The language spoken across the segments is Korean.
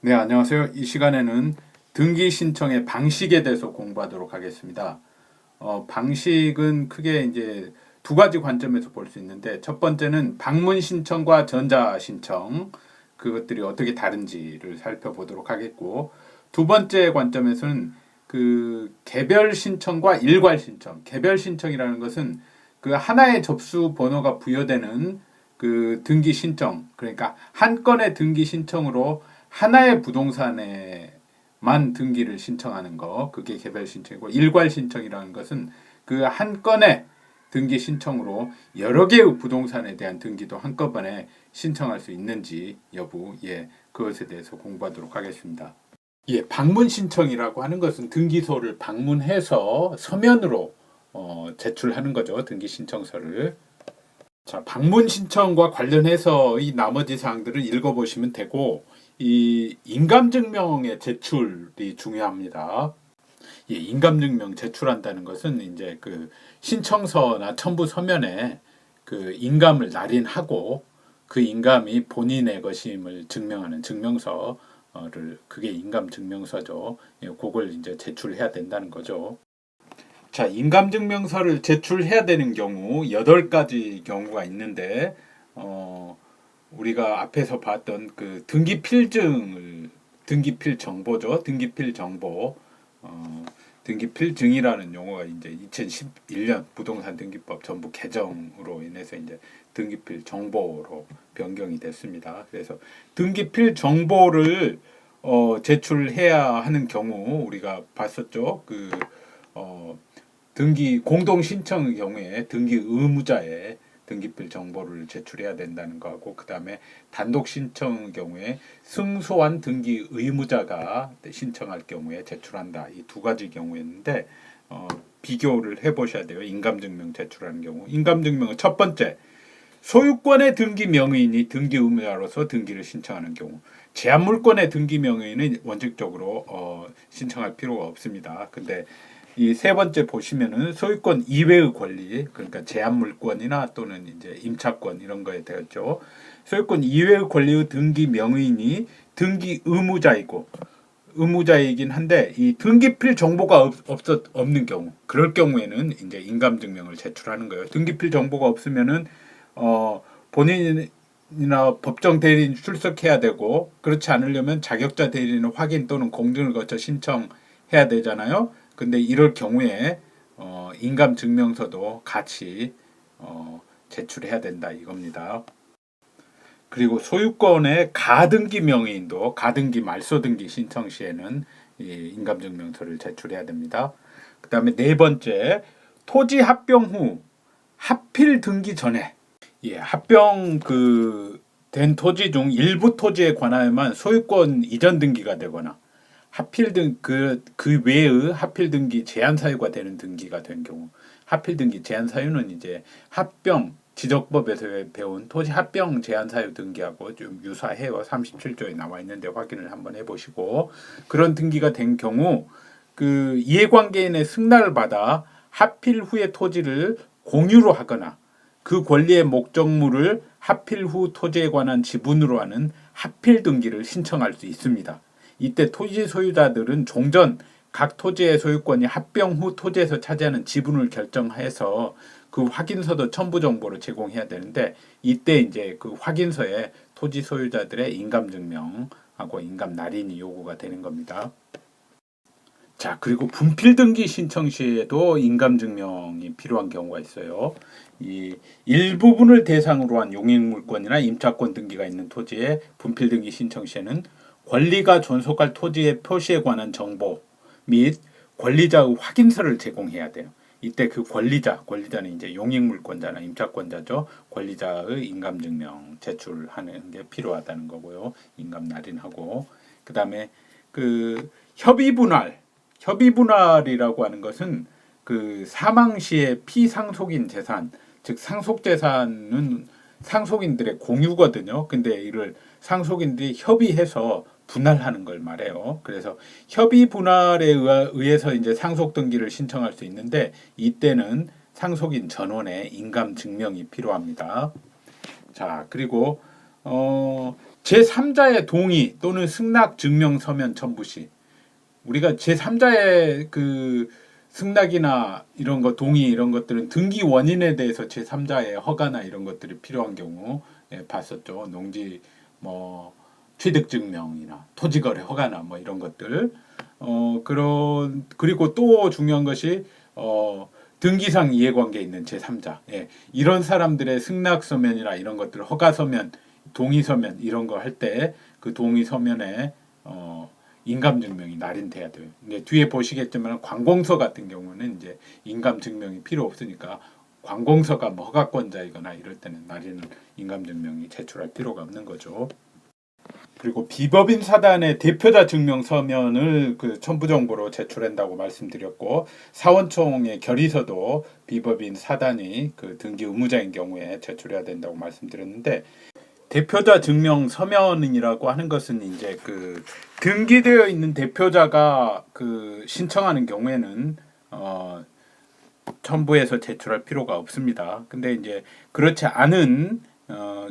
네, 안녕하세요. 이 시간에는 등기 신청의 방식에 대해서 공부하도록 하겠습니다. 방식은 크게 이제 두 가지 관점에서 볼 수 있는데, 첫 번째는 방문 신청과 전자 신청, 그것들이 어떻게 다른지를 살펴보도록 하겠고, 두 번째 관점에서는 그 개별 신청과 일괄 신청. 개별 신청이라는 것은 그 하나의 접수 번호가 부여되는 그 등기 신청, 그러니까 한 건의 등기 신청으로 하나의 부동산에만 등기를 신청하는 거, 그게 개별 신청이고, 일괄 신청이라는 것은 그 한 건의 등기 신청으로 여러 개의 부동산에 대한 등기도 한꺼번에 신청할 수 있는지 여부, 그것에 대해서 공부하도록 하겠습니다. 방문 신청이라고 하는 것은 등기소를 방문해서 서면으로 제출하는 거죠. 등기 신청서를. 자, 방문 신청과 관련해서 이 나머지 사항들을 읽어보시면 되고, 이 인감증명의 제출이 중요합니다. 인감증명 제출한다는 것은 이제 그 신청서나 첨부 서면에 그 인감을 날인하고 그 인감이 본인의 것임을 증명하는 증명서를, 그게 인감증명서죠. 그걸 이제 제출해야 된다는 거죠. 자, 인감증명서를 제출해야 되는 경우 8가지 경우가 있는데, 우리가 앞에서 봤던 그 등기필 정보죠. 등기필 정보, 등기필증이라는 용어가 이제 2011년 부동산 등기법 전부 개정으로 인해서 이제 등기필 정보로 변경이 됐습니다. 그래서 등기필 정보를 제출해야 하는 경우 우리가 봤었죠. 등기 공동 신청의 경우에 등기 의무자의 등기필 정보를 제출해야 된다는 거하고, 그 다음에 단독 신청의 경우에 승소한 등기 의무자가 신청할 경우에 제출한다. 이 두 가지 경우였는데 비교를 해보셔야 돼요. 인감증명 제출하는 경우. 인감증명은 첫 번째, 소유권의 등기 명의인이 등기 의무자로서 등기를 신청하는 경우. 제한물권의 등기 명의인은 원칙적으로 신청할 필요가 없습니다. 근데 이 세 번째 보시면은 소유권 이외의 권리, 그러니까 제한물권이나 또는 이제 임차권 이런 거에 되었죠. 소유권 이외의 권리의 등기 명의인이 등기 의무자이긴 한데 이 등기필 정보가 없는 경우, 그럴 경우에는 이제 인감증명을 제출하는 거예요. 등기필 정보가 없으면은 본인이나 법정 대리인 출석해야 되고, 그렇지 않으려면 자격자 대리인 확인 또는 공증을 거쳐 신청해야 되잖아요. 근데 이럴 경우에 인감증명서도 같이 제출해야 된다 이겁니다. 그리고 소유권의 가등기 명의인도 가등기 말소등기 신청 시에는 이 인감증명서를 제출해야 됩니다. 그 다음에 네 번째, 토지 합병 후 합필 등기 전에, 합병 된 토지 중 일부 토지에 관하여만 소유권 이전 등기가 되거나 하필 그 외의 하필 등기 제한 사유가 되는 등기가 된 경우, 하필 등기 제한 사유는 이제 합병 지적법에서 배운 토지 합병 제한 사유 등기하고 좀 유사해요. 37조에 나와 있는데 확인을 한번 해보시고, 그런 등기가 된 경우 그 이해관계인의 승낙을 받아 합필 후에 토지를 공유로 하거나 그 권리의 목적물을 합필 후 토지에 관한 지분으로 하는 합필 등기를 신청할 수 있습니다. 이때 토지 소유자들은 종전 각 토지의 소유권이 합병 후 토지에서 차지하는 지분을 결정해서 그 확인서도 첨부 정보를 제공해야 되는데, 이때 이제 그 확인서에 토지 소유자들의 인감증명하고 인감 날인이 요구가 되는 겁니다. 자, 그리고 분필 등기 신청 시에도 인감증명이 필요한 경우가 있어요. 이 일부분을 대상으로 한 용익물권이나 임차권 등기가 있는 토지의 분필 등기 신청 시에는 권리가 존속할 토지의 표시에 관한 정보 및 권리자의 확인서를 제공해야 돼요. 이때 그 권리자는 이제 용익물권자나 임차권자죠. 권리자의 인감증명 제출하는 게 필요하다는 거고요. 인감 날인하고, 그 다음에 그 협의분할이라고 하는 것은 그 사망 시에 피상속인 재산, 즉 상속재산은 상속인들의 공유거든요. 근데 이를 상속인들이 협의해서 분할하는 걸 말해요. 그래서 협의 분할에 의해서 이제 상속 등기를 신청할 수 있는데, 이때는 상속인 전원의 인감 증명이 필요합니다. 자, 그리고 제3자의 동의 또는 승낙 증명 서면 첨부 시 우리가 제3자의 그 승낙이나 이런 거 동의 이런 것들은 등기 원인에 대해서 제3자의 허가나 이런 것들이 필요한 경우 봤었죠. 농지 뭐 취득 증명이나 토지 거래 허가나 뭐 이런 것들. 그리고 또 중요한 것이 등기상 이해관계에 있는 제3자. 이런 사람들의 승낙 서면이나 이런 것들 허가 서면, 동의 서면 이런 거 할 때 그 동의 서면에 인감 증명이 날인돼야 돼요. 이제 뒤에 보시겠지만 관공서 같은 경우는 이제 인감 증명이 필요 없으니까 관공서가 뭐 허가권자이거나 이럴 때는 날인 인감 증명이 제출할 필요가 없는 거죠. 그리고 비법인 사단의 대표자 증명 서면을 그 첨부 정보로 제출한다고 말씀드렸고, 사원총의 결의서도 비법인 사단이 그 등기 의무자인 경우에 제출해야 된다고 말씀드렸는데, 대표자 증명 서면이라고 하는 것은 이제 그 등기되어 있는 대표자가 그 신청하는 경우에는 첨부해서 제출할 필요가 없습니다. 근데 이제 그렇지 않은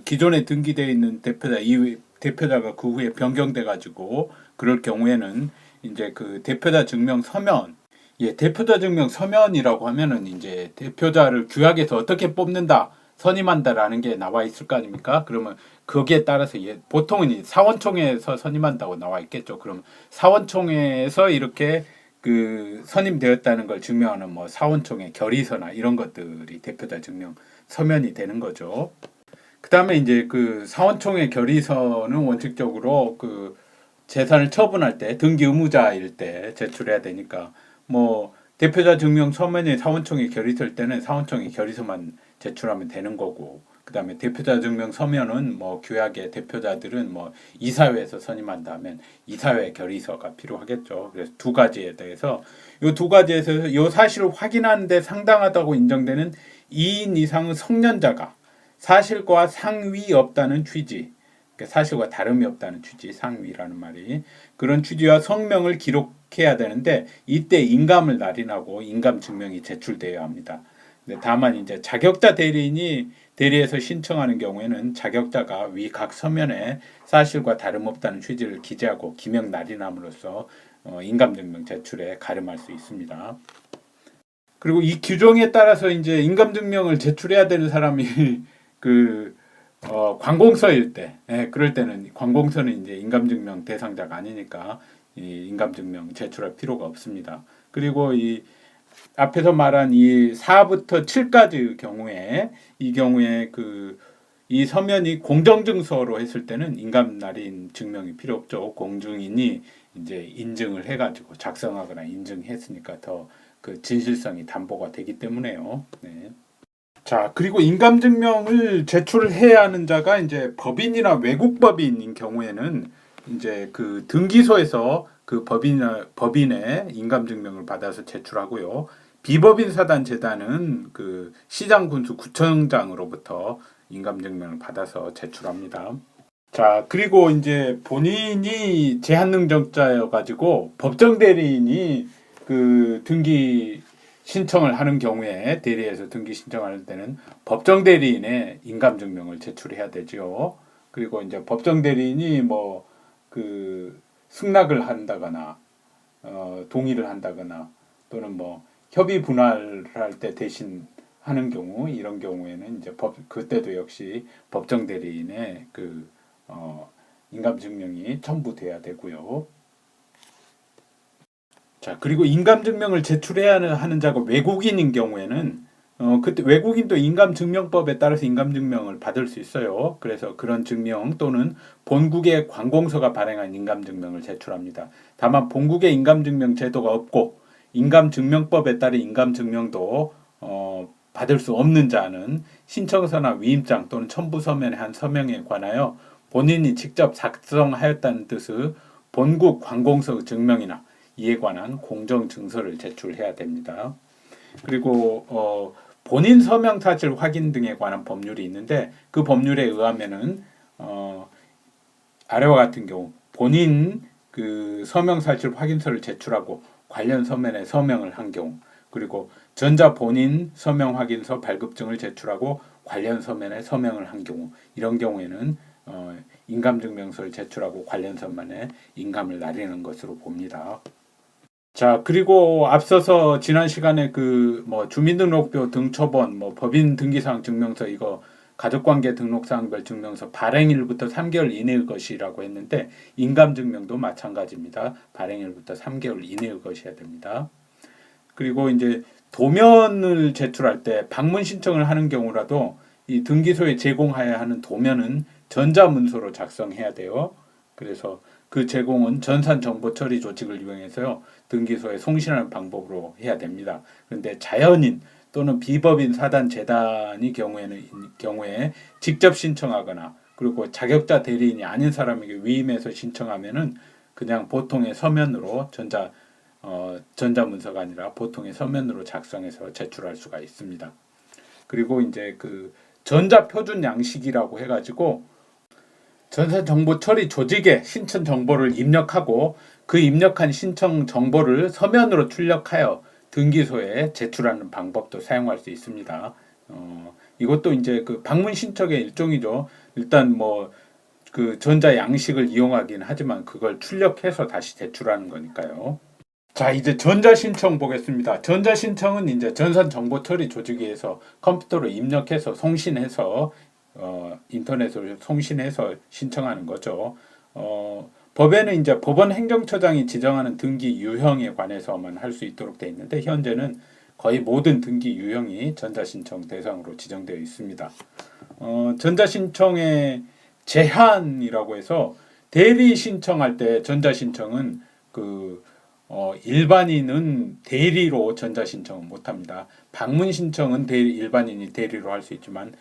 기존에 등기되어 있는 대표자 이 대표자가 그 후에 변경돼 가지고 그럴 경우에는 이제 그 대표자 증명 서면 대표자 증명 서면이라고 하면은 이제 대표자를 규약에서 어떻게 뽑는다 선임한다라는 게 나와 있을 거 아닙니까? 그러면 거기에 따라서 보통은 사원총회에서 선임한다고 나와 있겠죠. 그럼 사원총회에서 이렇게 그 선임되었다는 걸 증명하는 뭐 사원총회 결의서나 이런 것들이 대표자 증명 서면이 되는 거죠. 그 다음에 이제 그 사원총회 결의서는 원칙적으로 그 재산을 처분할 때 등기 의무자일 때 제출해야 되니까 뭐 대표자 증명 서면이 사원총회 결의서일 때는 사원총회 결의서만 제출하면 되는 거고, 그 다음에 대표자 증명 서면은 뭐 규약의 대표자들은 뭐 이사회에서 선임한다면 이사회 결의서가 필요하겠죠. 그래서 두 가지에 대해서 이 두 가지에서 이 사실을 확인하는데 상당하다고 인정되는 2인 이상의 성년자가 사실과 상위 없다는 취지, 그러니까 사실과 다름이 없다는 취지, 상위라는 말이 그런 취지와 성명을 기록해야 되는데 이때 인감을 날인하고 인감 증명이 제출되어야 합니다. 다만 이제 자격자 대리인이 대리에서 신청하는 경우에는 자격자가 위 각 서면에 사실과 다름없다는 취지를 기재하고 기명 날인함으로써 인감증명 제출에 가름할 수 있습니다. 그리고 이 규정에 따라서 이제 인감증명을 제출해야 되는 사람이 그 관공서일 때, 그럴 때는 관공서는 이제 인감증명 대상자가 아니니까 이 인감증명 제출할 필요가 없습니다. 그리고 이 앞에서 말한 이 4부터 7까지 경우에 이 경우에 그 이 서면이 공정증서로 했을 때는 인감 날인 증명이 필요 없죠. 공증인이 이제 인증을 해가지고 작성하거나 인증했으니까 더 그 진실성이 담보가 되기 때문에요. 네. 자, 그리고 인감 증명을 제출해야 하는 자가 이제 법인이나 외국 법인인 경우에는 이제 그 등기소에서 그 법인의 인감 증명을 받아서 제출하고요. 비법인 사단 재단은 그 시장 군수 구청장으로부터 인감 증명을 받아서 제출합니다. 자, 그리고 이제 본인이 제한능력자여 가지고 법정 대리인이 그 등기 신청을 하는 경우에 대리에서 등기 신청할 때는 법정 대리인의 인감 증명을 제출해야 되죠. 그리고 이제 법정 대리인이 뭐 그 승낙을 한다거나 동의를 한다거나 또는 뭐 협의 분할을 할 때 대신 하는 경우 이런 경우에는 이제 그때도 역시 법정 대리인의 그 인감 증명이 첨부돼야 되고요. 자, 그리고 인감 증명을 제출해야 하는 자가 외국인인 경우에는 그때 외국인도 인감증명법에 따라서 인감증명을 받을 수 있어요. 그래서 그런 증명 또는 본국의 관공서가 발행한 인감증명을 제출합니다. 다만 본국의 인감증명 제도가 없고 인감증명법에 따른 인감증명도 받을 수 없는 자는 신청서나 위임장 또는 첨부서면의 한 서명에 관하여 본인이 직접 작성하였다는 뜻의 본국 관공서 증명이나 이에 관한 공정증서를 제출해야 됩니다. 그리고 본인 서명 사실 확인 등에 관한 법률이 있는데 그 법률에 의하면은 아래와 같은 경우 본인 그 서명 사실 확인서를 제출하고 관련 서면에 서명을 한 경우, 그리고 전자 본인 서명 확인서 발급증을 제출하고 관련 서면에 서명을 한 경우, 이런 경우에는 인감증명서를 제출하고 관련서만에 인감을 나리는 것으로 봅니다. 자, 그리고 앞서서 지난 시간에 그 뭐 주민등록표 등초본, 뭐 법인 등기사항 증명서 이거 가족관계 등록사항별 증명서 발행일부터 3개월 이내의 것이라고 했는데 인감증명도 마찬가지입니다. 발행일부터 3개월 이내의 것이어야 됩니다. 그리고 이제 도면을 제출할 때 방문 신청을 하는 경우라도 이 등기소에 제공해야 하는 도면은 전자문서로 작성해야 돼요. 그래서 그 제공은 전산정보처리 조직을 이용해서요. 등기소에 송신하는 방법으로 해야 됩니다. 그런데 자연인 또는 비법인 사단 재단이 경우에 직접 신청하거나 그리고 자격자 대리인이 아닌 사람에게 위임해서 신청하면은 그냥 보통의 서면으로 전자문서가 아니라 보통의 서면으로 작성해서 제출할 수가 있습니다. 그리고 이제 그 전자표준 양식이라고 해가지고 전산정보 처리 조직에 신청 정보를 입력하고 그 입력한 신청 정보를 서면으로 출력하여 등기소에 제출하는 방법도 사용할 수 있습니다. 이것도 이제 그 방문 신청의 일종이죠. 일단 뭐 그 전자 양식을 이용하긴 하지만 그걸 출력해서 다시 제출하는 거니까요. 자, 이제 전자신청 보겠습니다. 전자신청은 이제 전산정보처리 조직에서 컴퓨터로 입력해서 송신해서 인터넷으로 송신해서 신청하는 거죠. 법에는 이제 법원 행정처장이 지정하는 등기 유형에 관해서만 할 수 있도록 되어 있는데 현재는 거의 모든 등기 유형이 전자신청 대상으로 지정되어 있습니다. 전자신청의 제한이라고 해서 대리 신청할 때 전자신청은 일반인은 대리로 전자신청은 못합니다. 방문 신청은 일반인이 대리로 할 수 있지만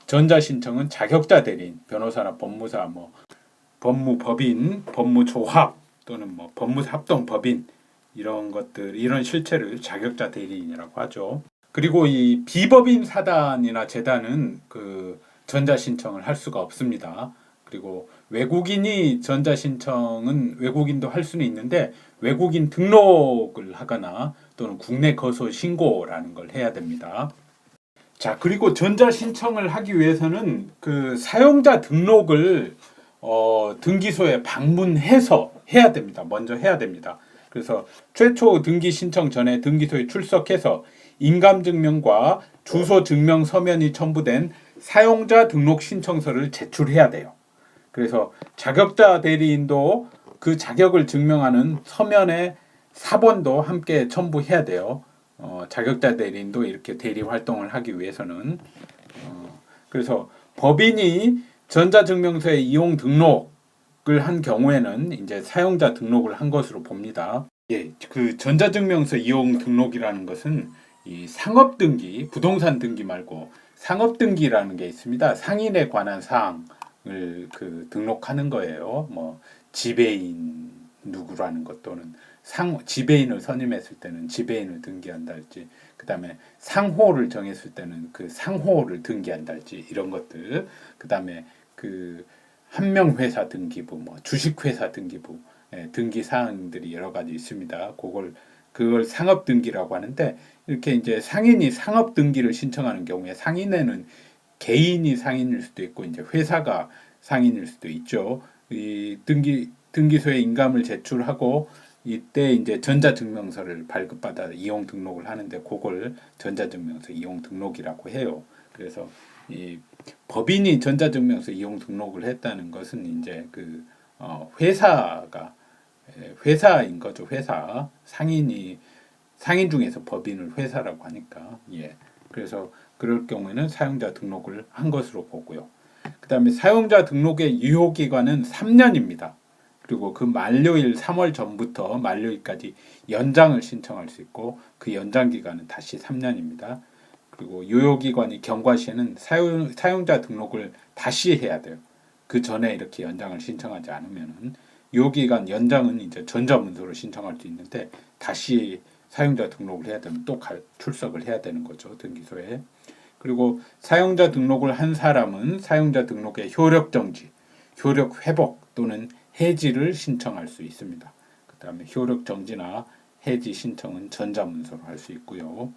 전자신청은 자격자 대리인, 변호사나 법무사, 뭐 법무법인, 법무조합 또는 뭐 법무합동법인 이런 것들, 이런 실체를 자격자 대리인이라고 하죠. 그리고 이 비법인 사단이나 재단은 그 전자신청을 할 수가 없습니다. 그리고 외국인이 전자신청은 외국인도 할 수는 있는데 외국인 등록을 하거나 또는 국내 거소 신고라는 걸 해야 됩니다. 자, 그리고 전자신청을 하기 위해서는 그 사용자 등록을 등기소에 방문해서 해야 됩니다. 먼저 해야 됩니다. 그래서 최초 등기 신청 전에 등기소에 출석해서 인감증명과 주소 증명 서면이 첨부된 사용자 등록 신청서를 제출해야 돼요. 그래서 자격자 대리인도 그 자격을 증명하는 서면의 사본도 함께 첨부해야 돼요. 자격자 대리인도 이렇게 대리 활동을 하기 위해서는 그래서 법인이 전자증명서에 이용 등록을 한 경우에는 이제 사용자 등록을 한 것으로 봅니다. 예, 그 전자증명서 이용 등록이라는 것은 이 상업등기, 부동산 등기 말고 상업등기라는 게 있습니다. 상인에 관한 사항을 그 등록하는 거예요. 뭐 지배인 누구라는 것 또는 지배인을 선임했을 때는 지배인을 등기한달지, 그 다음에 상호를 정했을 때는 그 상호를 등기한달지 이런 것들, 그 다음에 그 한명회사 등기부, 뭐 주식회사 등기부, 등기 사항들이 여러 가지 있습니다. 그걸 상업 등기라고 하는데 이렇게 이제 상인이 상업 등기를 신청하는 경우에 상인에는 개인이 상인일 수도 있고 이제 회사가 상인일 수도 있죠. 이 등기소에 인감을 제출하고 이때 이제 전자증명서를 발급받아 이용 등록을 하는데 그걸 전자증명서 이용 등록이라고 해요. 그래서 이 법인이 전자증명서 이용 등록을 했다는 것은 이제 그 회사인 거죠. 회사 상인 중에서 법인을 회사라고 하니까 그래서 그럴 경우에는 사용자 등록을 한 것으로 보고요. 그 다음에 사용자 등록의 유효기간은 3년입니다. 그리고 그 만료일 3월 전부터 만료일까지 연장을 신청할 수 있고 그 연장 기간은 다시 3년입니다. 그리고 유효기관이 경과시에는 사용자 등록을 다시 해야 돼요. 그 전에 이렇게 연장을 신청하지 않으면은 유효기간 연장은 이제 전자문서로 신청할 수 있는데 다시 사용자 등록을 해야 되면 또 출석을 해야 되는 거죠. 등기소에. 그리고 사용자 등록을 한 사람은 사용자 등록의 효력 정지, 효력 회복 또는 해지를 신청할 수 있습니다. 그 다음에 효력 정지나 해지 신청은 전자문서로 할 수 있고요.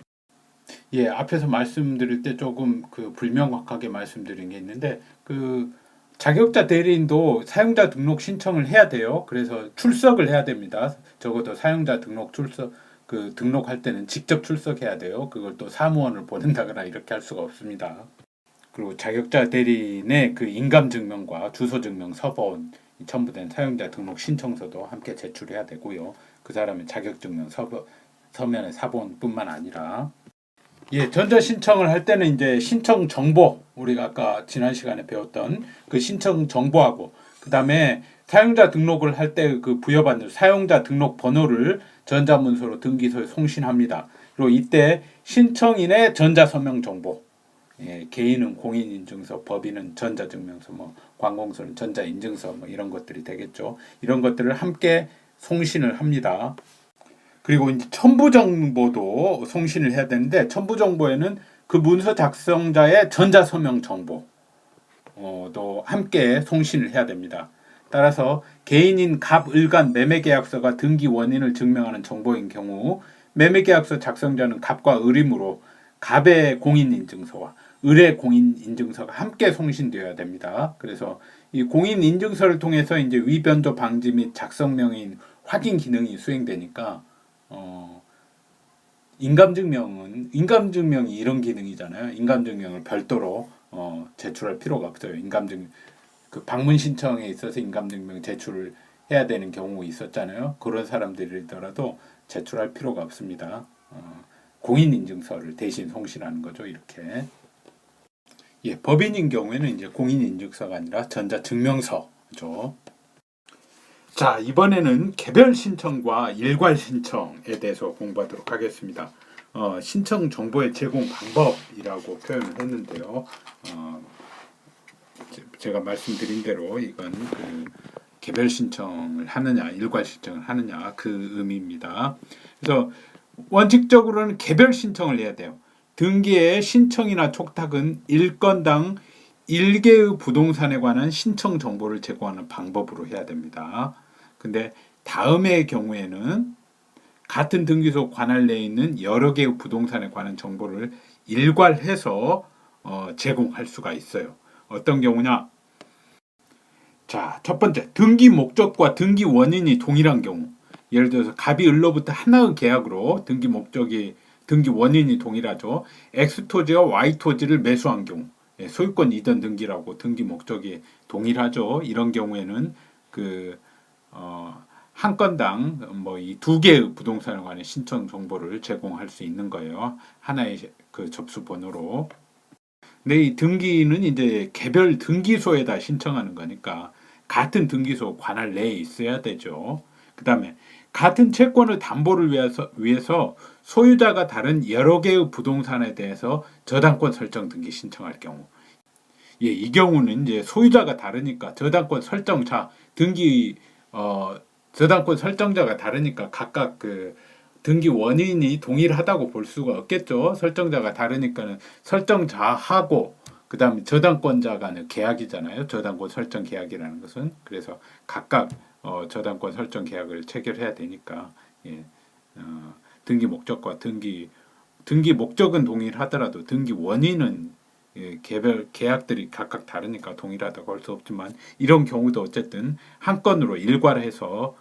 앞에서 말씀드릴 때 조금 그 불명확하게 말씀드린 게 있는데 그 자격자 대리인도 사용자 등록 신청을 해야 돼요. 그래서 출석을 해야 됩니다. 적어도 사용자 등록 출석 등록할 때는 직접 출석해야 돼요. 그걸 또 사무원을 보낸다거나 이렇게 할 수가 없습니다. 그리고 자격자 대리인의 그 인감증명과 주소증명 서본 첨부된 사용자 등록 신청서도 함께 제출해야 되고요. 그 사람의 자격증명 서면의 사본뿐만 아니라 전자 신청을 할 때는 이제 신청 정보 우리가 아까 지난 시간에 배웠던 그 신청 정보하고 그다음에 사용자 등록을 할 때 그 부여받는 사용자 등록 번호를 전자문서로 등기소에 송신합니다. 그리고 이때 신청인의 전자서명 정보, 개인은 공인인증서, 법인은 전자증명서, 관공서는 전자인증서 이런 것들이 되겠죠. 이런 것들을 함께 송신을 합니다. 그리고 이제 첨부정보도 송신을 해야 되는데 첨부정보에는 그 문서 작성자의 전자서명 정보도 함께 송신을 해야 됩니다. 따라서 개인인 갑, 을, 간 매매계약서가 등기 원인을 증명하는 정보인 경우 매매계약서 작성자는 갑과 을이므로 갑의 공인인증서와 을의 공인인증서가 함께 송신되어야 됩니다. 그래서 이 공인인증서를 통해서 이제 위변조 방지 및 작성명인 확인 기능이 수행되니까 인감증명이 이런 기능이잖아요. 인감증명을 별도로 제출할 필요가 없어요. 그 방문 신청에 있어서 인감증명 제출을 해야 되는 경우 있었잖아요. 그런 사람들이더라도 제출할 필요가 없습니다. 공인인증서를 대신 송신하는 거죠. 이렇게. 법인인 경우에는 이제 공인인증서가 아니라 전자증명서죠. 자, 이번에는 개별 신청과 일괄 신청에 대해서 공부하도록 하겠습니다. 신청 정보의 제공 방법이라고 표현을 했는데요. 제가 말씀드린 대로 이건 그 개별 신청을 하느냐, 일괄 신청을 하느냐 그 의미입니다. 그래서 원칙적으로는 개별 신청을 해야 돼요. 등기의 신청이나 촉탁은 일건당 1개의 부동산에 관한 신청 정보를 제공하는 방법으로 해야 됩니다. 근데 다음의 경우에는 같은 등기소 관할 내에 있는 여러 개의 부동산에 관한 정보를 일괄해서 제공할 수가 있어요. 어떤 경우냐? 자, 첫 번째, 등기 목적과 등기 원인이 동일한 경우. 예를 들어서 갑이 을로부터 하나의 계약으로 등기 원인이 동일하죠. X토지와 Y토지를 매수한 경우. 소유권 이전 등기라고 등기 목적이 동일하죠. 이런 경우에는 한 건당 이 두 개의 부동산에 관한 신청 정보를 제공할 수 있는 거예요. 하나의 그 접수 번호로. 근데 이 등기는 이제 개별 등기소에다 신청하는 거니까 같은 등기소 관할 내에 있어야 되죠. 그다음에 같은 채권의 담보를 위해서 소유자가 다른 여러 개의 부동산에 대해서 저당권 설정 등기 신청할 경우. 이 경우는 이제 소유자가 다르니까 저당권 설정자 저당권 설정자가 다르니까 각각 그 등기 원인이 동일하다고 볼 수가 없겠죠. 설정자가 다르니까는 설정자하고 그다음에 저당권자 간의 계약이잖아요. 저당권 설정 계약이라는 것은. 그래서 각각 저당권 설정 계약을 체결해야 되니까 등기 목적과 등기 목적은 동일하더라도 등기 원인은 개별 계약들이 각각 다르니까 동일하다고 할 수 없지만 이런 경우도 어쨌든 한 건으로 일괄해서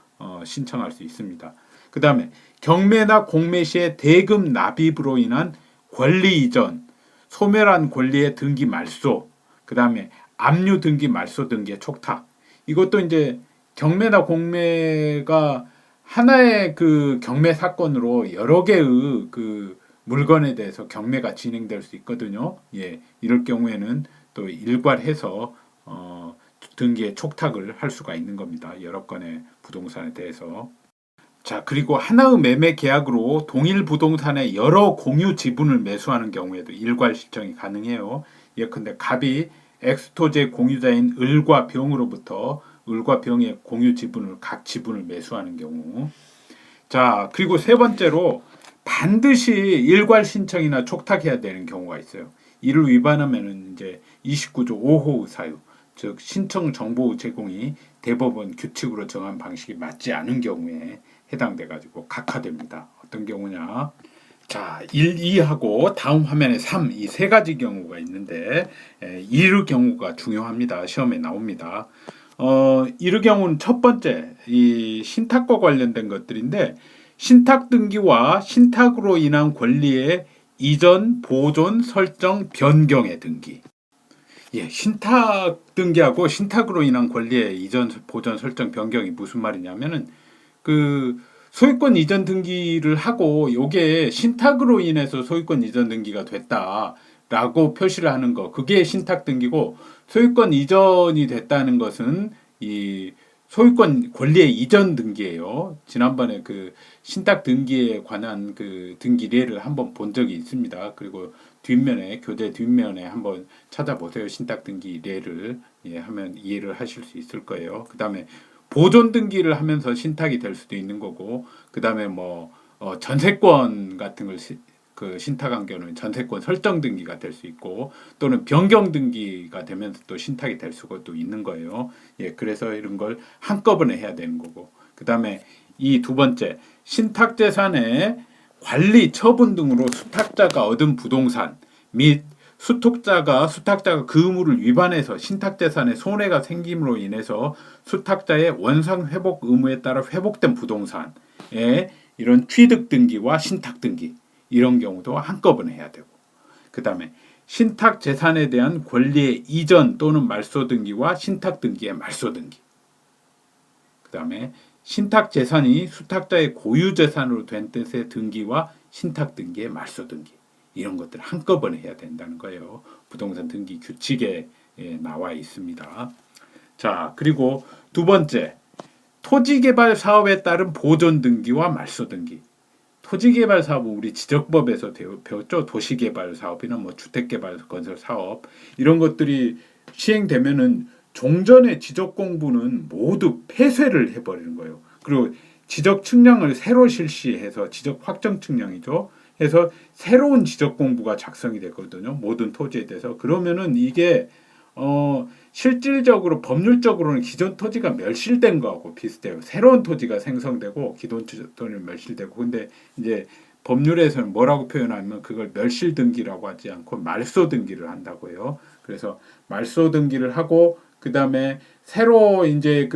신청할 수 있습니다. 그 다음에 경매나 공매 시에 대금 납입으로 인한 권리 이전, 소멸한 권리의 등기 말소, 그 다음에 압류 등기 말소 등기의 촉탁. 이것도 이제 경매나 공매가 하나의 그 경매 사건으로 여러 개의 그 물건에 대해서 경매가 진행될 수 있거든요. 이럴 경우에는 또 일괄해서 등기의 촉탁을 할 수가 있는 겁니다. 여러 건의 부동산에 대해서. 자, 그리고 하나의 매매 계약으로 동일 부동산의 여러 공유 지분을 매수하는 경우에도 일괄 신청이 가능해요. 예컨대 갑이 X토지의 공유자인 을과 병으로부터 을과 병의 공유 지분을 각 지분을 매수하는 경우. 자, 그리고 세 번째로 반드시 일괄 신청이나 촉탁해야 되는 경우가 있어요. 이를 위반하면은 이제 29조 5호의 사유, 즉 신청 정보 제공이 대법원 규칙으로 정한 방식이 맞지 않은 경우에 해당돼 가지고 각하됩니다. 어떤 경우냐? 자, 1, 2하고 다음 화면에 3, 이 세 가지 경우가 있는데 이르 경우가 중요합니다. 시험에 나옵니다. 이르 경우는 첫 번째 이 신탁과 관련된 것들인데 신탁 등기와 신탁으로 인한 권리의 이전, 보존, 설정, 변경의 등기. 예, 신탁 등기하고 신탁으로 인한 권리의 이전, 보존, 설정, 변경이 무슨 말이냐면은 그 소유권 이전 등기를 하고 요게 신탁으로 인해서 소유권 이전 등기가 됐다라고 표시를 하는 거, 그게 신탁 등기고, 소유권 이전이 됐다는 것은 이 소유권 권리의 이전 등기예요. 지난번에 그 신탁 등기에 관한 그 등기례를 한번 본 적이 있습니다. 그리고 뒷면에 교재 뒷면에 한번 찾아보세요. 신탁 등기례를 하면 이해를 하실 수 있을 거예요. 그다음에 보존 등기를 하면서 신탁이 될 수도 있는 거고, 그 다음에 뭐 전세권 같은 걸 그 신탁한 경우는 전세권 설정 등기가 될 수 있고, 또는 변경 등기가 되면서 또 신탁이 될 수가 또 있는 거예요. 예, 그래서 이런 걸 한꺼번에 해야 되는 거고, 그 다음에 이 두 번째 신탁 재산의 관리 처분 등으로 수탁자가 얻은 부동산 및 수탁자가 그 의무를 위반해서 신탁재산에 손해가 생김으로 인해서 수탁자의 원상 회복 의무에 따라 회복된 부동산에 이런 취득 등기와 신탁 등기, 이런 경우도 한꺼번에 해야 되고, 그 다음에 신탁 재산에 대한 권리의 이전 또는 말소 등기와 신탁 등기의 말소 등기, 그 다음에 신탁 재산이 수탁자의 고유 재산으로 된 뜻의 등기와 신탁 등기의 말소 등기, 이런 것들 한꺼번에 해야 된다는 거예요. 부동산 등기 규칙에 나와 있습니다. 자, 그리고 두 번째, 토지개발 사업에 따른 보존 등기와 말소 등기. 토지개발 사업은 우리 지적법에서 배웠죠. 도시개발 사업이나 뭐 주택개발 건설 사업, 이런 것들이 시행되면은 종전의 지적 공부는 모두 폐쇄를 해버리는 거예요. 그리고 지적 측량을 새로 실시해서, 지적 확정 측량이죠, 해서 새로운 지적 공부가 작성이 되거든요. 모든 토지에 대해서. 그러면은 이게 실질적으로 법률적으로는 기존 토지가 멸실된 거하고 비슷해요. 새로운 토지가 생성되고 기존 토지는 멸실되고. 근데 이제 법률에서는 뭐라고 표현하면 그걸 멸실 등기라고 하지 않고 말소 등기를 한다고 해요. 그래서 말소 등기를 하고, 그 다음에 새로 이제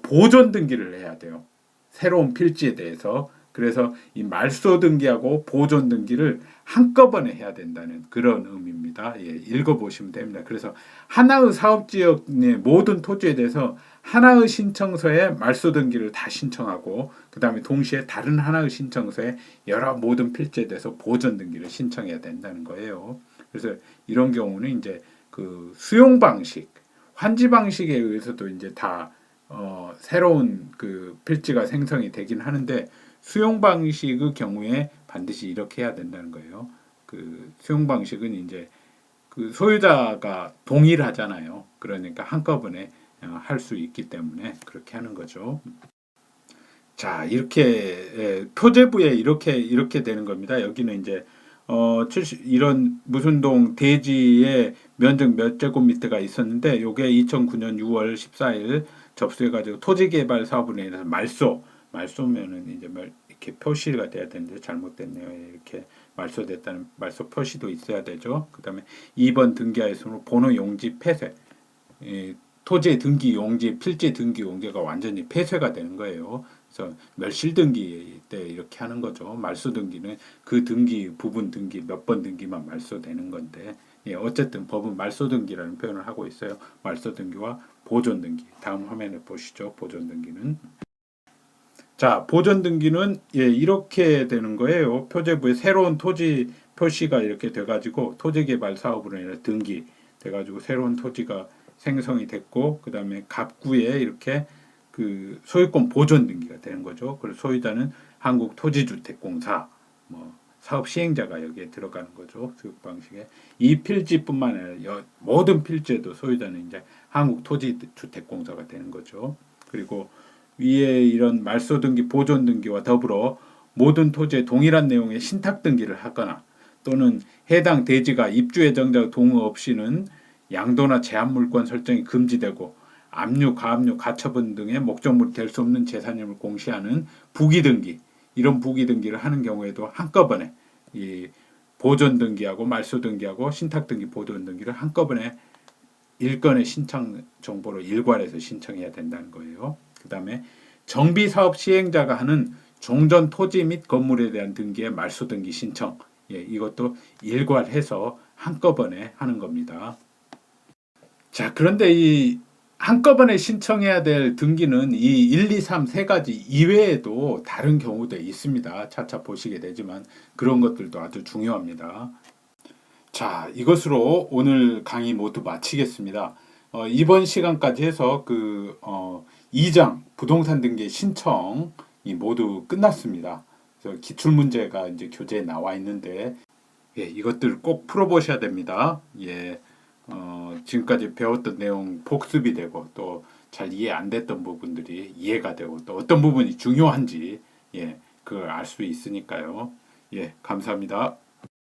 보존 등기를 해야 돼요. 새로운 필지에 대해서. 그래서 이 말소 등기하고 보존 등기를 한꺼번에 해야 된다는 그런 의미입니다. 예, 읽어보시면 됩니다. 그래서 하나의 사업지역의 모든 토지에 대해서 하나의 신청서에 말소 등기를 다 신청하고, 그 다음에 동시에 다른 하나의 신청서에 여러 모든 필지에 대해서 보존 등기를 신청해야 된다는 거예요. 그래서 이런 경우는 이제 그 수용 방식, 환지 방식에 의해서도 이제 다 새로운 그 필지가 생성이 되긴 하는데, 수용 방식의 경우에 반드시 이렇게 해야 된다는 거예요. 그 수용 방식은 이제 그 소유자가 동의를 하잖아요. 그러니까 한꺼번에 할 수 있기 때문에 그렇게 하는 거죠. 자, 이렇게 표제부에 이렇게 되는 겁니다. 여기는 이제 이런 무슨동 대지의 면적 몇 제곱미터가 있었는데, 요게 2009년 6월 14일 접수해가지고 토지개발 사업으로 인해서 말소면은 이제 이렇게 표시가 돼야 되는데 잘못됐네요. 이렇게 말소됐다는 말소 표시도 있어야 되죠. 그다음에 2번 등기하에서는 번호 용지 폐쇄, 토지 등기 용지, 필지 등기 용지가 완전히 폐쇄가 되는 거예요. 그래서 멸실 등기 때 이렇게 하는 거죠. 말소 등기는 그 등기 부분 등기 몇 번 등기만 말소되는 건데, 어쨌든 법은 말소 등기라는 표현을 하고 있어요. 말소 등기와 보존 등기. 다음 화면에 보시죠. 보존 등기는. 자, 보존 등기는 이렇게 되는 거예요. 표제부에 새로운 토지 표시가 이렇게 돼가지고 토지개발 사업으로 인해 등기 돼가지고 새로운 토지가 생성이 됐고, 그 다음에 갑구에 이렇게 그 소유권 보존 등기가 되는 거죠. 그래서 소유자는 한국토지주택공사, 뭐 사업 시행자가 여기에 들어가는 거죠. 수익 방식에. 이 필지뿐만 아니라 모든 필지에도 소유자는 이제 한국토지주택공사가 되는 거죠. 그리고 위에 이런 말소 등기, 보존 등기와 더불어 모든 토지에 동일한 내용의 신탁 등기를 하거나, 또는 해당 대지가 입주 예정자 동의 없이는 양도나 제한 물권 설정이 금지되고 압류, 가압류, 가처분 등의 목적물이 될 수 없는 재산임을 공시하는 부기 등기, 이런 부기 등기를 하는 경우에도 한꺼번에 이 보존 등기하고 말소 등기하고 신탁 등기, 보존 등기를 한꺼번에 일건의 신청 정보로 일괄해서 신청해야 된다는 거예요. 그다음에 정비 사업 시행자가 하는 종전 토지 및 건물에 대한 등기의 말소 등기 신청, 이것도 일괄해서 한꺼번에 하는 겁니다. 자, 그런데 이 한꺼번에 신청해야 될 등기는 이 1, 2, 3 세 가지 이외에도 다른 경우도 있습니다. 차차 보시게 되지만 그런 것들도 아주 중요합니다. 자, 이것으로 오늘 강의 모두 마치겠습니다. 이번 시간까지 해서 2장 부동산 등기 신청이 모두 끝났습니다. 그래서 기출 문제가 이제 교재에 나와 있는데, 이것들 꼭 풀어보셔야 됩니다. 지금까지 배웠던 내용 복습이 되고 또 잘 이해 안 됐던 부분들이 이해가 되고 또 어떤 부분이 중요한지 그걸 알 수 있으니까요. 감사합니다.